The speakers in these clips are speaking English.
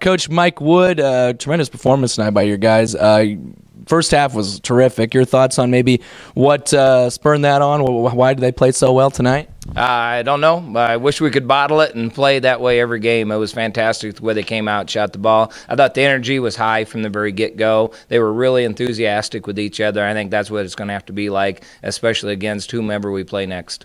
Coach Mike Wood, tremendous performance tonight by your guys. First half was terrific. Your thoughts on maybe what spurred that on? Why did they play so well tonight? I don't know. I wish we could bottle it and play that way every game. It was fantastic the way they came out and shot the ball. I thought the energy was high from the very get-go. They were really enthusiastic with each other. I think that's what it's going to have to be like, especially against whomever we play next.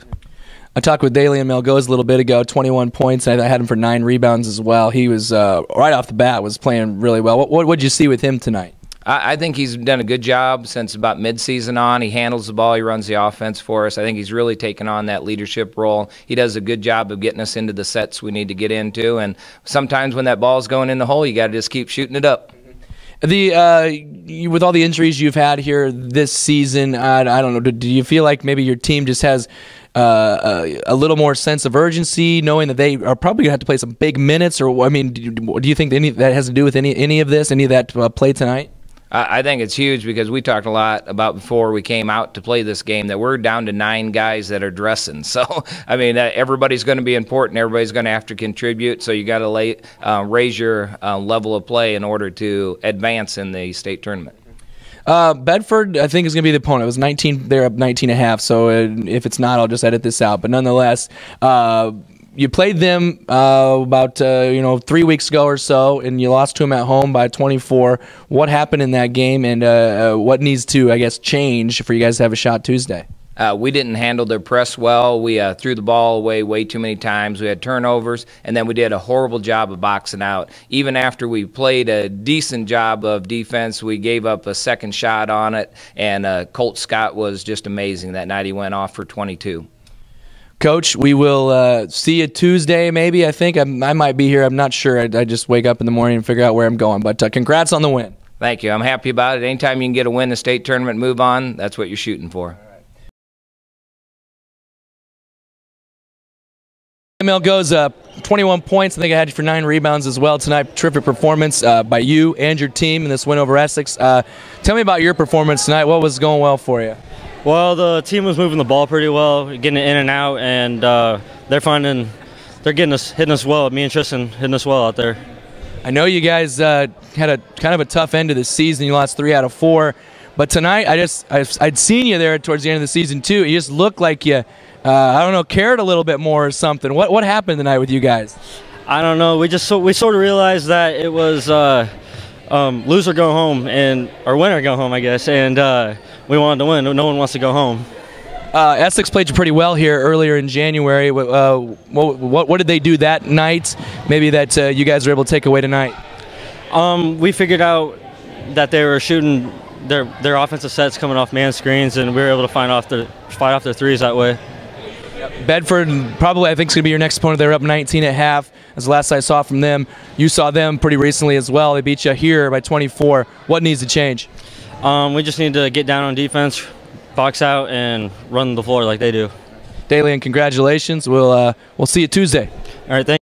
I talked with Dalian Melgoza a little bit ago, 21 points. I had him for 9 rebounds as well. He was, right off the bat, was playing really well. What did you see with him tonight? I think he's done a good job since about midseason on. He handles the ball. He runs the offense for us. I think he's really taken on that leadership role. He does a good job of getting us into the sets we need to get into. And sometimes when that ball's going in the hole, you got to just keep shooting it up. With all the injuries you've had here this season, I don't know, do you feel like maybe your team just has a little more sense of urgency, knowing that they are probably going to have to play some big minutes? Or, I mean, do you think that has to do with any of this, any of that play tonight? I think it's huge because we talked a lot about before we came out to play this game that we're down to 9 guys that are dressing. So, I mean, everybody's going to be important. Everybody's going to have to contribute. So you got to raise your level of play in order to advance in the state tournament. Bedford, I think, is going to be the opponent. It was 19. They're up 19.5. So if it's not, I'll just edit this out. But nonetheless, you played them about 3 weeks ago or so, and you lost to them at home by 24. What happened in that game, and what needs to, I guess, change for you guys to have a shot Tuesday? We didn't handle their press well. We threw the ball away way too many times. We had turnovers, and then we did a horrible job of boxing out. Even after we played a decent job of defense, we gave up a second shot on it, and Colt Scott was just amazing that night. He went off for 22. Coach, we will see you Tuesday maybe. I think I might be here. I'm not sure. I just wake up in the morning and figure out where I'm going. But congrats on the win. Thank you. I'm happy about it. Anytime you can get a win in the state tournament, move on, that's what you're shooting for. Melgoza, 21 points. I think I had you for 9 rebounds as well tonight. Terrific performance by you and your team in this win over Essex. Tell me about your performance tonight. What was going well for you? Well, the team was moving the ball pretty well, getting it in and out, and they're hitting us well. Me and Tristan hitting us well out there. I know you guys had a kind of a tough end of the season. You lost 3 out of 4, but tonight I'd seen you there towards the end of the season too. You just looked like you, I don't know, cared a little bit more or something. What happened tonight with you guys? I don't know. We sort of realized that it was lose or go home, or win or go home, I guess, and we wanted to win. No one wants to go home. Essex played you pretty well here earlier in January. What did they do that night, maybe that you guys were able to take away tonight? We figured out that they were shooting their offensive sets coming off man screens, and we were able to fight off their threes that way. Bedford, probably, I think, is going to be your next opponent. They're up 19 at half. As the last I saw from them, you saw them pretty recently as well. They beat you here by 24. What needs to change? We just need to get down on defense, box out, and run the floor like they do. Dalian, congratulations. We'll see you Tuesday. All right, thanks.